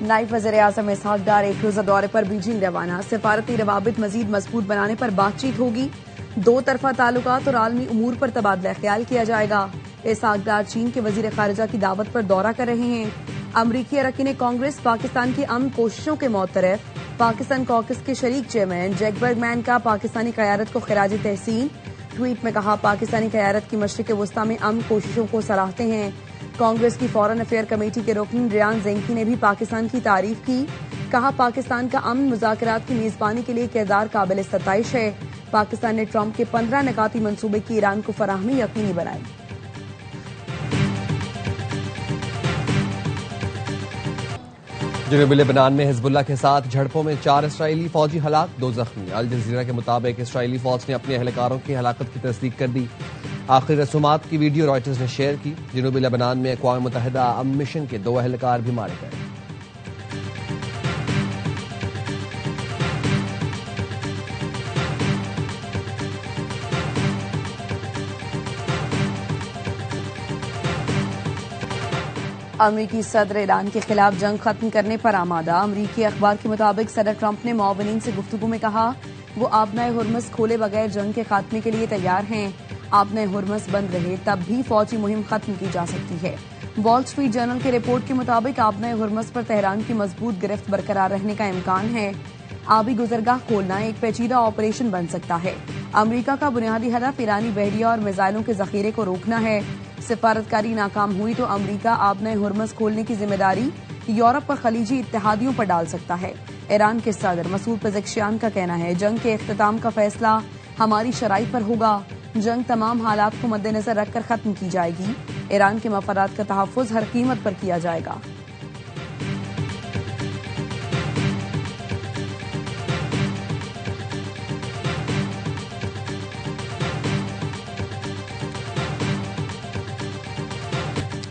नायब वज़ीर-ए-आज़म इसहाक डार एक रोजा दौरे पर बीजिंग रवाना। सिफारती रवाबित मजीद मजबूत बनाने पर बातचीत होगी। दो तरफा ताल्लुकात और आलमी उमूर पर तबादला ख्याल किया जाएगा। इसहाक डार चीन के वजीर खारिजा की दावत पर दौरा कर रहे हैं। अमरीकी अरकान कांग्रेस पाकिस्तान की अमन कोशिशों के मुतरफ। पाकिस्तान कॉकस के शरीक चेयरमैन जैक बर्गमैन का पाकिस्तानी क़यादत को खिराज तहसीन। ट्वीट में कहा, पाकिस्तानी क़यादत की मशरिक़ वस्ता में अमन कोशिशों को सराहते हैं। कांग्रेस की फॉरेन अफेयर कमेटी के रुकन रियान ज़ेंकी ने भी पाकिस्तान की तारीफ की। कहा, पाकिस्तान का अमन मुज़ाकरात की मेजबानी के लिए किरदार काबिल सताइश है। पाकिस्तान ने ट्रंप के 15 निकाती मंसूबे की ईरान को फराहमी यकीनी बनाई। जनूबी लेबनान में हिजबुल्लाह के साथ झड़पों में 4 इस्राएली फौजी हलाक, 2 जख्मी। अल जजीरा के मुताबिक इस्राएली फौज ने अपने एहलकारों की हलाकत की तस्दीक कर दी। आखिरी रसूमात की वीडियो रॉयटर्स ने शेयर की। जनूबी लेबनान में अक़वाम मुत्तहिदा अमन मिशन के 2 एहलकार भी मारे गए। अमरीकी सदर ईरान के खिलाफ जंग खत्म करने पर आमादा। अमरीकी अखबार के मुताबिक सदर ट्रंप ने मुआवनीन से गुफ्तगू में कहा, वो आबनाए हुर्मस खोले बगैर जंग के खात्मे के लिए तैयार हैं। आबनाए हुर्मस बंद रहे तब भी फौजी मुहिम खत्म की जा सकती है। वॉल स्ट्रीट जर्नल की रिपोर्ट के मुताबिक आबनाए हुर्मस पर तेहरान की मजबूत गिरफ्त बरकरार रहने का इम्कान है। आबी गुजरगाह खोलना एक पेचीदा ऑपरेशन बन सकता है। अमरीका का बुनियादी हदफ ईरानी बहरिया और मिसाइलों के जखीरे को रोकना है। सिफारतकारी नाकाम हुई तो अमरीका आबनाए हुर्मस खोलने की जिम्मेदारी यूरोप और खलीजी इत्तेहादियों पर डाल सकता है। ईरान के सदर मसूद पेज़ेश्कियान का कहना है, जंग के इख्तिताम का फैसला हमारी शराइत पर होगा। जंग तमाम हालात को मद्देनजर रखकर खत्म की जाएगी। ईरान के मफादात का तहफ़्फ़ुज़ हर कीमत पर किया जाएगा।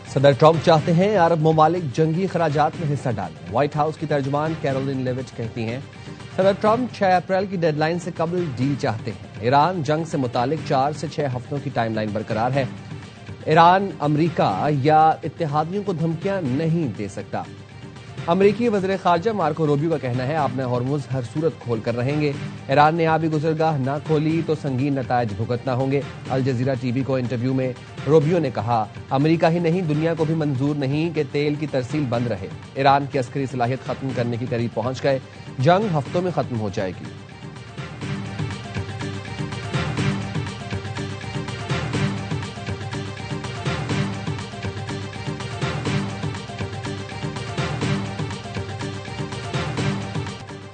सदर ट्रंप चाहते हैं अरब ममालिक जंगी खराजात में हिस्सा डालें। व्हाइट हाउस की तर्जुमान कैरोलिन लेविट कहती हैं, सदर ट्रंप 6 अप्रैल की डेडलाइन से कबल डील चाहते हैं। ईरान जंग से मुतालिक 4 से 6 हफ्तों की टाइमलाइन बरकरार है। ईरान अमरीका या इत्तेहादियों को धमकियां नहीं दे सकता। अमरीकी वज़ीर ख़ारिजा मार्को रूबियो का कहना है, आपने हॉर्मुज़ हर सूरत खोल कर रहेंगे। ईरान ने आबी गुजरगाह न खोली तो संगीन नतायज भुगतना होंगे। अल जजीरा टीवी को इंटरव्यू में रूबियो ने कहा, अमरीका ही नहीं दुनिया को भी मंजूर नहीं कि तेल की तरसील बंद रहे। ईरान की अस्करी सलाहियत खत्म करने के करीब पहुंच गए। जंग हफ्तों में खत्म हो जाएगी।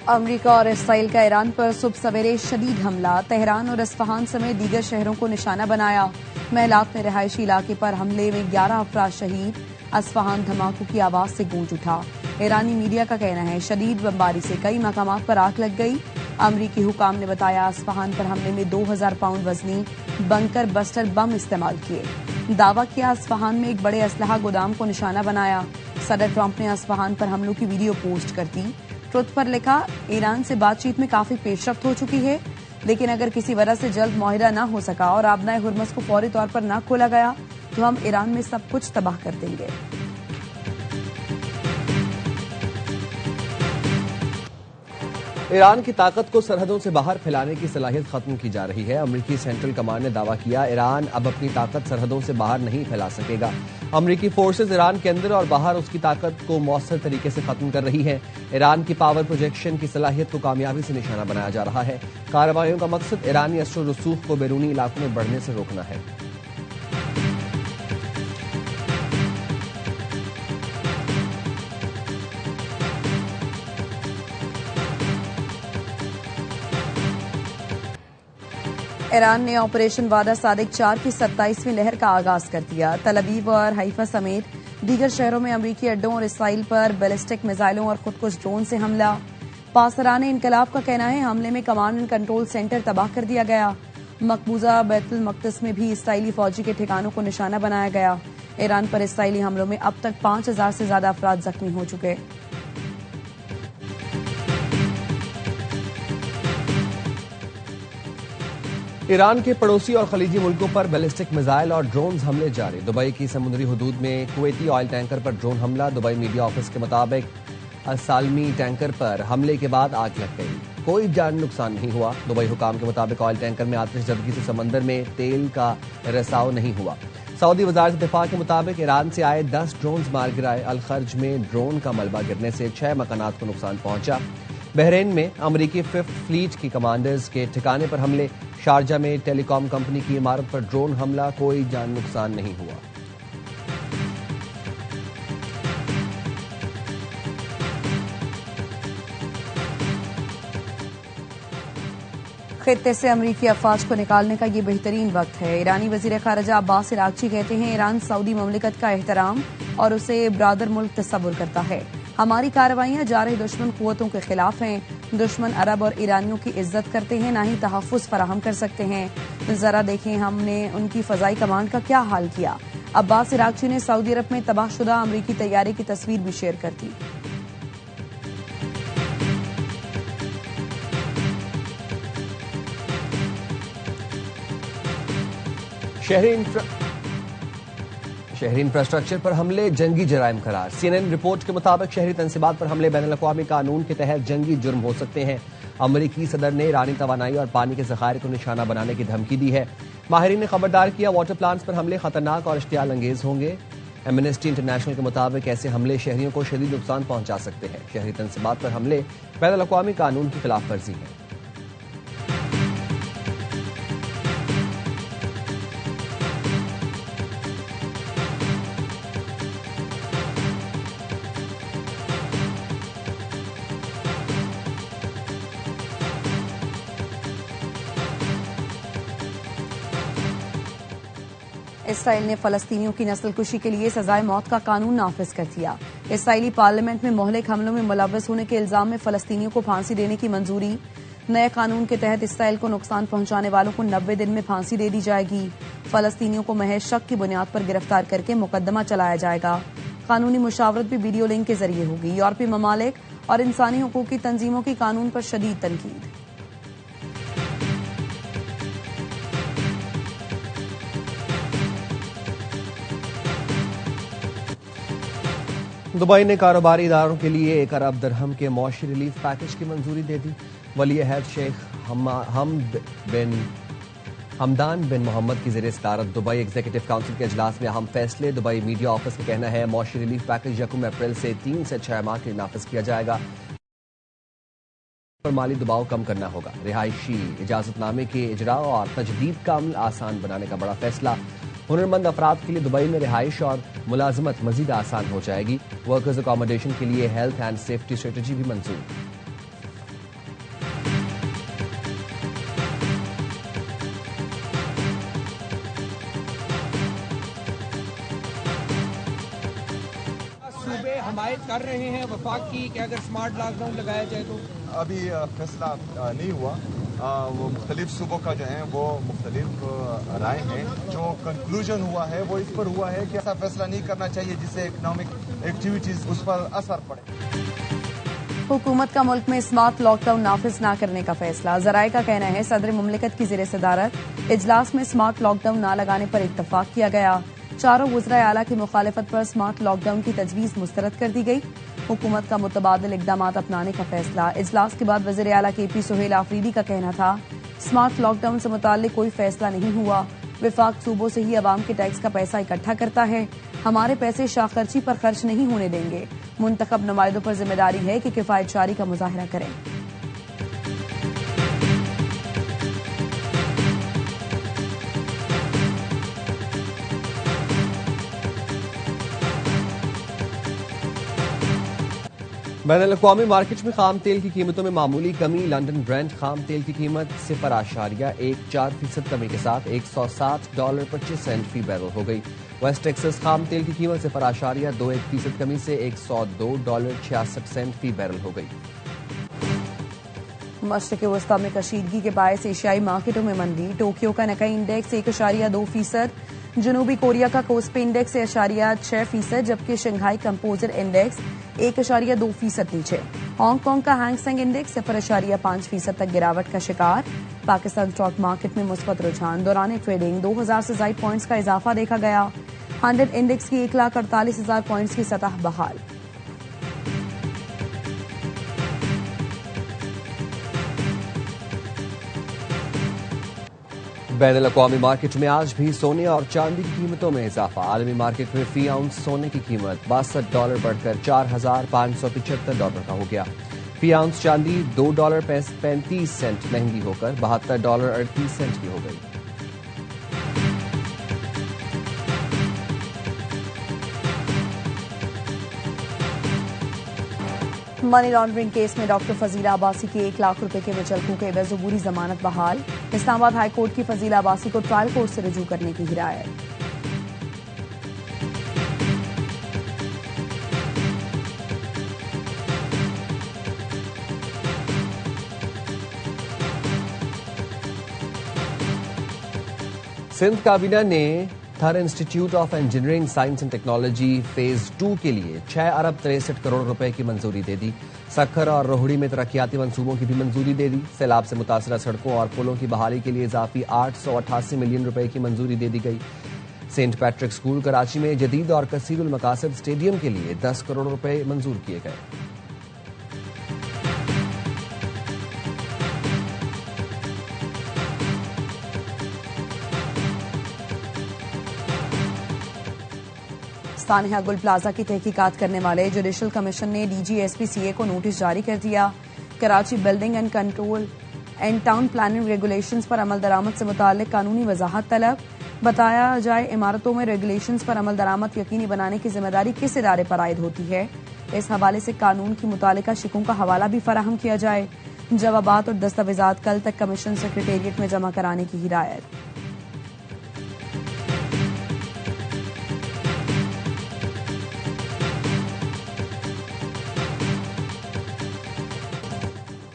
अमरीका और इसराइल का ईरान पर सुबह सवेरे शदीद हमला। तेहरान और इस्फहान समेत दीगर शहरों को निशाना बनाया। महलात में रहायशी इलाके पर हमले में 11 अफराद शहीद। इस्फहान धमाकों की आवाज से गूंज उठा। ईरानी मीडिया का कहना है, शदीद बमबारी से कई मकामात पर आग लग गई। अमरीकी हुकाम ने बताया, इस्फहान पर हमले में 2000 पाउंड वजनी बंकर बस्टर बम इस्तेमाल किए। दावा किया, इस्फहान में एक बड़े असलहा गोदाम को निशाना बनाया। सदर ट्रंप ने इस्फहान पर हमलों की वीडियो पोस्ट कर दी। ट्रुथ पर लिखा, ईरान से बातचीत में काफी पेशरफ्त हो चुकी है, लेकिन अगर किसी वजह से जल्द मुआहिदा न हो सका और आबनाए हुर्मस को फौरी तौर पर न खोला गया तो हम ईरान में सब कुछ तबाह कर देंगे। ईरान की ताकत को सरहदों से बाहर फैलाने की सलाहियत खत्म की जा रही है। अमरीकी सेंट्रल कमांड ने दावा किया, ईरान अब अपनी ताकत सरहदों से बाहर नहीं फैला सकेगा। अमरीकी फोर्सेज ईरान के अंदर और बाहर उसकी ताकत को मौसर तरीके से खत्म कर रही हैं। ईरान की पावर प्रोजेक्शन की सलाहियत को कामयाबी से निशाना बनाया जा रहा है। कार्रवाइयों का मकसद ईरानी असर रसूख को बैरूनी इलाकों में बढ़ने से रोकना है। ईरान ने ऑपरेशन वादा सादिक 4 की 27वीं लहर का आगाज कर दिया। तल अवीव और हाइफा समेत दीगर शहरों में अमरीकी अड्डों और इसराइल पर बैलिस्टिक मिसाइलों और खुदकुश ड्रोन से हमला। पासरान इनकलाब का कहना है, हमले में कमांड एंड कंट्रोल सेंटर तबाह कर दिया गया। मकबूजा बैतुल मक़दिस में भी इसराइली फौजी के ठिकानों को निशाना बनाया गया। ईरान पर इसराइली हमलों में अब तक 5000 से ज्यादा अफराद जख्मी हो चुके। ईरान के पड़ोसी और खलीजी मुल्कों पर बैलिस्टिक मिसाइल और ड्रोन हमले जारी। दुबई की समुद्री हदूद में कुवैती ऑयल टैंकर पर ड्रोन हमला। दुबई मीडिया ऑफिस के मुताबिक असालमी टैंकर पर हमले के बाद आग लग गई। कोई जान नुकसान नहीं हुआ। दुबई हुकाम के मुताबिक ऑयल टैंकर में आतिशज़दगी से समंदर में तेल का रिसाव नहीं हुआ। सऊदी वज़ारत दिफा के मुताबिक ईरान से आए 10 ड्रोन मार गिराए। अल-खर्ज में ड्रोन का मलबा गिरने से 6 मकानात को नुकसान पहुंचा। बहरीन में अमरीकी 5th फ्लीट की कमांडर्स के ठिकाने पर हमले। शारजा में टेलीकॉम कंपनी की इमारत पर ड्रोन हमला, कोई जान नुकसान नहीं हुआ। खित्ते से अमरीकी अफवाज को निकालने का ये बेहतरीन वक्त है। ईरानी वजीर खारजा अब्बास इराक्ची कहते हैं ईरान सऊदी ममलिकत का एहतराम और उसे ब्रादर मुल्क तस्वुर करता है। हमारी कार्रवाइयां जारह दुश्मन कुव्वतों के खिलाफ हैं। दुश्मन अरब और ईरानियों की इज्जत करते हैं, ना ही तहफ़्फ़ुज़ फराहम कर सकते हैं। जरा देखें हमने उनकी फ़ज़ाई कमांड का क्या हाल किया। अब्बास इराक्ची ने सऊदी अरब में तबाहशुदा अमरीकी तैयारी की तस्वीर भी शेयर कर दी। शहरी इंफ्रास्ट्रक्चर पर हमले जंगी जराइम करार। CNN रिपोर्ट के मुताबिक शहरी तनसीबात पर हमले बैनुल-अक़वामी कानून के तहत जंगी जुर्म हो सकते हैं। अमरीकी सदर ने ईरानी तवानाई और पानी के ज़खायर को निशाना बनाने की धमकी दी है। माहिरीन ने खबरदार किया वाटर प्लांट्स पर हमले खतरनाक और इश्तियाल अंगेज होंगे। एमनेस्टी इंटरनेशनल के मुताबिक ऐसे हमले शहरियों को शदीद नुकसान पहुंचा सकते हैं। शहरी तनसीबात पर हमले बैनुल-अक़वामी कानून की खिलाफ वर्जी है। इसराइल ने फलस्तीनियों की नस्लकुशी के लिए सजाए मौत का कानून नाफिज कर दिया। इसराइली पार्लियामेंट में मोहलिक हमलों में मुलव्वस होने के इल्जाम में फलस्तीनियों को फांसी देने की मंजूरी। नए कानून के तहत इसराइल को नुकसान पहुंचाने वालों को 90 दिन में फांसी दे दी जाएगी। फलस्तीनियों को महज शक की बुनियाद पर गिरफ्तार करके मुकदमा चलाया जाएगा। कानूनी मुशावरत भी वीडियो लिंक के जरिए होगी। यूरोपीय ममालिक और इंसानी हकूक की तंजीमों की कानून पर शदीद तनकीद। दुबई ने कारोबारी इदारों के लिए 1 अरब दिरहम के मौशी रिलीफ पैकेज की मंजूरी दे दी। वली अहद शेख हमदान बिन मोहम्मद की ज़ेर सदारत दुबई एग्जीक्यूटिव काउंसिल के इजलास में अहम फैसले। दुबई मीडिया ऑफिस का कहना है मौशी रिलीफ पैकेज 1 अप्रैल से 3 से 6 माह के लिए नाफिज किया जाएगा। पर माली दबाव कम करना होगा। रिहायशी इजाजतनामे के इजरा और तजदीद का अमल आसान बनाने का बड़ा फैसला। हुनरमंद अफराद के लिए दुबई में रिहाइश और मुलाजमत मजीद आसान हो जाएगी। वर्कर्स अकोमोडेशन के लिए हेल्थ एंड सेफ्टी स्ट्रेटजी भी मंजूर। सूबे हमायत कर रहे हैं वफाक की कि अगर स्मार्ट लॉकडाउन लगाया जाए तो अभी फैसला नहीं हुआ। वो मुख्तलिफ सूबों का जो है वो मुख्तलिफ राय हैं। जो कंक्लूजन हुआ है वो इस पर हुआ है कि ऐसा फैसला नहीं करना चाहिए जिससे इकोनॉमिक एक्टिविटीज उस पर असर पड़े। हुकूमत का मुल्क में स्मार्ट लॉकडाउन नाफिज न करने का फैसला। जराये का कहना है सदर मुमलिकत की ज़ेर सदारत इजलास में स्मार्ट लॉकडाउन न लगाने पर इत्तफाक किया गया। चारों वज़राए आला की मुखालफत पर स्मार्ट लॉकडाउन की तजवीज़ मुस्तरद कर दी गई। हुकूमत का मुतबादिल इकदाम अपनाने का फैसला। इजलास के बाद वज़ीर आला KP सुहेल आफरीदी का कहना था स्मार्ट लॉकडाउन से मुताल्लिक कोई फैसला नहीं हुआ। विफाक सूबों से ही अवाम के टैक्स का पैसा इकट्ठा करता है। हमारे पैसे शाखर्ची पर खर्च नहीं होने देंगे। मुंतखब नुमाइंदों पर जिम्मेदारी है कि किफायत जारी का मुजाहरा करें। बैनुल-अक़वामी मार्केट में खाम तेल की कीमतों में मामूली कमी। लंदन ब्रेंट खाम तेल की कीमत 0.14% कमी के साथ $160.25 फी बैरल हो गई। वेस्ट टेक्सास खाम तेल की कीमत 0.21% कमी से $102.66 फी बैरल हो गई। मशरिक़ वस्ता में कशीदगी के बायस एशियाई मार्केटों में मंदी। टोक्यो का निकाई इंडेक्स 1.2%, जनूबी कोरिया का कोस्पी इंडेक्स 1.6%, जबकि शंघाई कंपोजिट इंडेक्स 1.2% नीचे। हांगकांग का हैंग सेंग इंडेक्स 0.5% तक गिरावट का शिकार। पाकिस्तान स्टॉक मार्केट में मुस्बत रुझान। दौरान ट्रेडिंग 2000 से ज़ायद पॉइंट्स का इजाफा देखा गया। 100 इंडेक्स की 1,48,000 पॉइंट्स की सतह बहाल। बैनुल-अक़वामी मार्केट में आज भी सोने और चांदी की कीमतों में इजाफा। आलमी मार्केट में फी आउंस सोने की कीमत $62 बढ़कर $4,575 का हो गया। फी आउंस चांदी $2.35 महंगी होकर $72.38 की हो गई। मनी लॉन्ड्रिंग केस में डॉक्टर फजीला अब्बासी की 1 लाख रुपए के मुचलकों के एवज अबूरी जमानत बहाल। इस्लामाबाद हाई कोर्ट की फजीला अब्बासी को ट्रायल कोर्ट से रुजू करने की हिदायत। सिंध काबीना ने थर institute of engineering science and technology phase 2 के लिए 6 अरब 63 करोड़ रुपए की मंजूरी दे दी। सक्खर और रोहड़ी में तरक्याती मंसूबों की भी मंजूरी दे दी। सैलाब से मुतासरा सड़कों और पुलों की बहाली के लिए इजाफी 888 मिलियन रुपए की मंजूरी दे दी गई। सेंट पैट्रिक स्कूल कराची में जदीद और कसीरुल मकासद स्टेडियम के लिए 10 करोड़ रुपए मंजूर किए गए। सानिया गुल प्लाजा की तहकीकात करने वाले जुडिशल कमीशन ने DGSPCA को नोटिस जारी कर दिया। Karachi building and control and town planning regulations पर अमल दरामद से मुताल्लिक कानूनी वजाहत तलब। बताया जाए इमारतों में रेगुलेशंस पर अमल दरामद यकीनी बनाने की जिम्मेदारी किस इदारे पर आयद होती है। इस हवाले से कानून की मुतालिका शिकों का हवाला भी फराहम किया जाए। जवाबात और दस्तावेजात कल तक कमीशन सेक्रेटेरिएट में जमा कराने की हिदायत।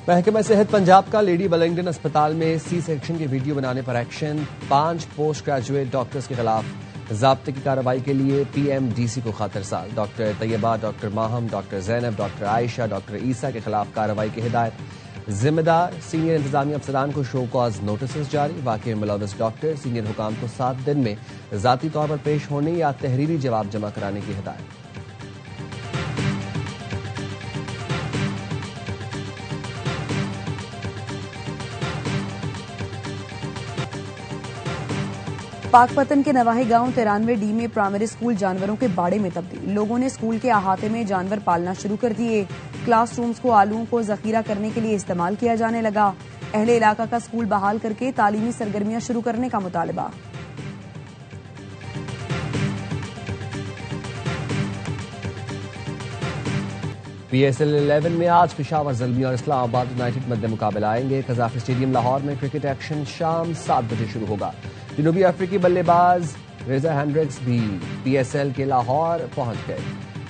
महकमा सेहत पंजाब का लेडी वेलिंगटन अस्पताल में सी सेक्शन की वीडियो बनाने पर एक्शन। 5 पोस्ट ग्रेजुएट डॉक्टर्स के खिलाफ ज़ाब्ते की कार्रवाई के लिए PMDC को खातिरसाल। Doctor Tayyaba, doctor Maham, doctor Zainab, doctor Ayesha, doctor Isa के खिलाफ कार्रवाई की हिदायत। जिम्मेदार सीनियर इंतजामी अफसरान को शो कॉज नोटिस जारी। वाकई में मुलव्वस डॉक्टर सीनियर हुकाम को 7 दिन में ज़ाती तौर पर पेश होने या तहरीरी जवाब जमा कराने की हिदायत। पाकपतन के नवाही गांव 93D में प्राइमरी स्कूल जानवरों के बाड़े में तब्दील। लोगों ने स्कूल के अहाते में जानवर पालना शुरू कर दिए। क्लासरूम्स को आलूओं को जखीरा करने के लिए इस्तेमाल किया जाने लगा। अहले इलाका का स्कूल बहाल करके तालीमी सरगर्मियां शुरू करने का मुतालबा। PSL 11 में आज पेशावर ज़ल्मी और इस्लामाबाद यूनाइटेड मध्य मुकाबला आएंगे। कजाफ स्टेडियम लाहौर में क्रिकेट एक्शन शाम 7 बजे शुरू होगा। जनूबी अफ्रीकी बल्लेबाज रेजा हैंड्रिक्स भी PSL के लाहौर पहुंच गए।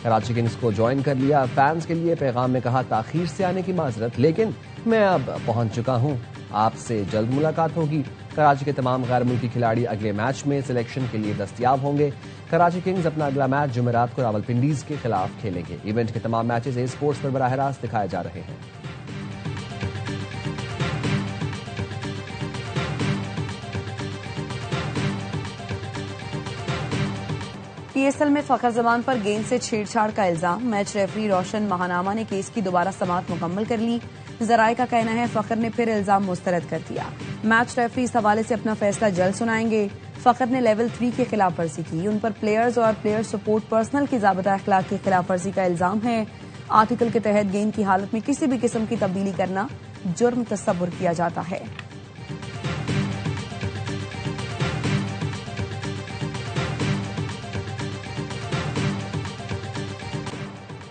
कराची किंग्स को ज्वाइन कर लिया। फैंस के लिए पैगाम में कहा ताखीर से आने की माजरत, लेकिन मैं अब पहुंच चुका हूं। आपसे जल्द मुलाकात होगी। कराची के तमाम गैर मुल्की खिलाड़ी अगले मैच में सिलेक्शन के लिए दस्तयाब होंगे। कराची किंग्स अपना अगला मैच जुमेरात को रावलपिंडीज के खिलाफ खेलेंगे। इवेंट के तमाम मैचेस ए स्पोर्ट्स पर बराह रास्त दिखाए जा रहे हैं। PSL में फखर जमान पर गेंद से छेड़छाड़ का इल्जाम। मैच रेफरी रोशन महानामा ने केस की दोबारा समाअत मुकम्मल कर ली। जराये का कहना है फखर ने फिर इल्जाम मुस्तरद कर दिया। मैच रेफरी इस हवाले से अपना फैसला जल्द सुनाएंगे। फखर ने लेवल 3 की खिलाफ वर्जी की। उन पर प्लेयर्स और प्लेयर सपोर्ट पर्सनल की ज़ाबिता अखलाक की खिलाफ वर्जी का इल्जाम है। आर्टिकल के तहत गेंद की हालत में किसी भी किस्म की तब्दीली करना जुर्म तस्वुर किया जाता है।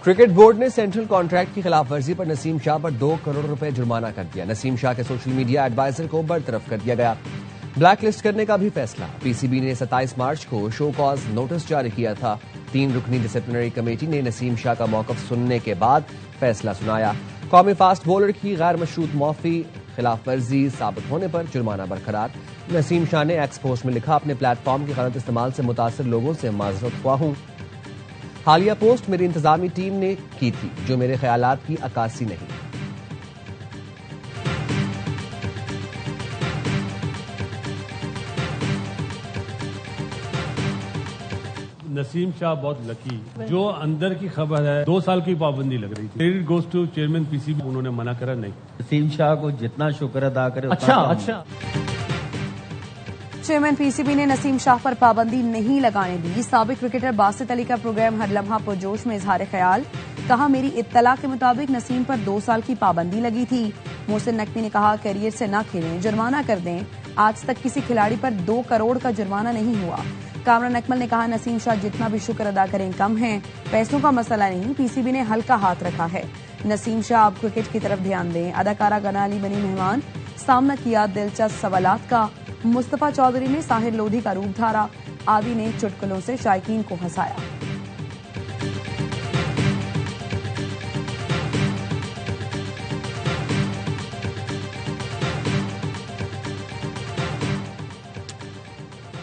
क्रिकेट बोर्ड ने सेंट्रल कॉन्ट्रैक्ट की खिलाफ वर्जी पर नसीम शाह पर 2 करोड़ रुपए जुर्माना कर दिया। नसीम शाह के सोशल मीडिया एडवाइजर को बरतरफ कर दिया गया। ब्लैक लिस्ट करने का भी फैसला। PCB ने 27 मार्च को शो कॉज नोटिस जारी किया था। 3 रुकनी डिसिप्लिनरी कमेटी ने नसीम शाह का मौकफ सुनने के बाद फैसला सुनाया। कौमी फास्ट बॉलर की गैर मशरूत मौफी खिलाफ वर्जी साबित होने पर जुर्माना बरकरार। नसीम शाह ने एक्स पोस्ट में लिखा, अपने प्लेटफॉर्म के गलत इस्तेमाल से मुतासर लोगों से माजरत ख्वाह हूं। हालिया पोस्ट मेरी इंतजामी टीम ने की थी, जो मेरे ख्यालात की अक्कासी नहीं। नसीम शाह बहुत लकी, जो अंदर की खबर है 2 साल की पाबंदी लग रही थी। Credit goes to chairman PCB, उन्होंने मना करा नहीं। नसीम शाह को जितना शुक्र अदा करे अच्छा चेयरमैन पीसीबी ने नसीम शाह पर पाबंदी नहीं लगाने दी। साबिक क्रिकेटर बासित अली का प्रोग्राम हर लम्हा पुरजोश में इजहार ख्याल। कहा, मेरी इत्तला के मुताबिक नसीम पर 2 साल की पाबंदी लगी थी। मोहसिन नकवी ने कहा, कैरियर से न खेलें, जुर्माना कर दें। आज तक किसी खिलाड़ी पर 2 करोड़ का जुर्माना नहीं हुआ। कामरान अकमल ने कहा, नसीम शाह जितना भी शुक्र अदा करें कम है, पैसों का मसला नहीं, पीसीबी ने हल्का हाथ रखा है। नसीम शाह अब क्रिकेट की तरफ ध्यान दें। अदाकारा गना अली बनी मेहमान, सामना किया दिलचस्प सवालात का। मुस्तफा चौधरी ने साहिर लोधी का रूप धारा। आदि ने चुटकुलों से शायकीन को हंसाया।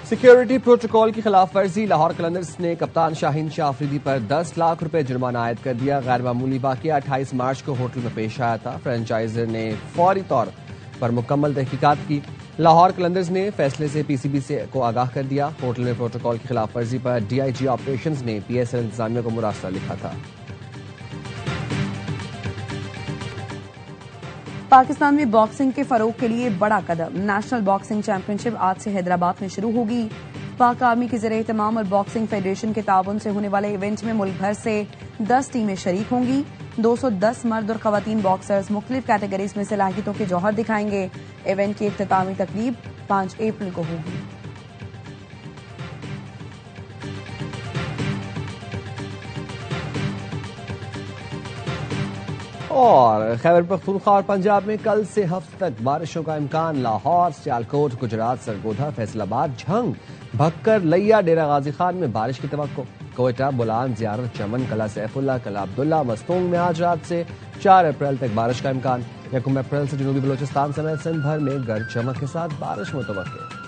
सिक्योरिटी प्रोटोकॉल की खिलाफ वर्जी। लाहौर कलंदर्स ने कप्तान शाहीन शाह अफरीदी पर 10 लाख रुपए जुर्माना आयद कर दिया। गैर मामूली वाकया 28 मार्च को होटल में पेश आया था। फ्रेंचाइजर ने फौरी तौर पर मुकम्मल तहकीकात की। लाहौर कलंदर्स ने फैसले से पीसीबी को आगाह कर दिया। होटल में प्रोटोकॉल की खिलाफ वर्जी पर डीआईजी ऑपरेशंस ने पीएसएल इंतजामिया को मुरासला लिखा था। पाकिस्तान में बॉक्सिंग के फरोग के लिए बड़ा कदम। नेशनल बॉक्सिंग चैंपियनशिप आज से हैदराबाद में शुरू होगी। पाक आर्मी के ज़रिए तमाम और बॉक्सिंग फेडरेशन के ताउन से होने वाले इवेंट में मुल्क भर से 10 टीमें शरीक होंगी। 210 मर्द और खवातीन बॉक्सर्स मुख्तलिफ कैटेगरीज में सलाहियतों के जौहर दिखाएंगे। इवेंट की इख्तितामी तकरीब 5 अप्रैल को होगी। और खैबर पख्तूनख्वा और पंजाब में कल से हफ्ते तक बारिशों का इम्कान। लाहौर, सियालकोट, गुजरात, सरगोधा, फैसलाबाद, झंग, भक्कर, लिया, डेरा गाजी खान में बारिश की तवक्को। कोयटा, बुलान, जियारत, चमन, कला सैफुल्ला, कला अब्दुल्ला, मस्तूंग में आज रात से 4 अप्रैल तक बारिश का इम्कान। 1 अप्रैल से जनूबी बलोचिस्तान समेत सिंध भर में गरज चमक के साथ बारिश मुतवक्किल।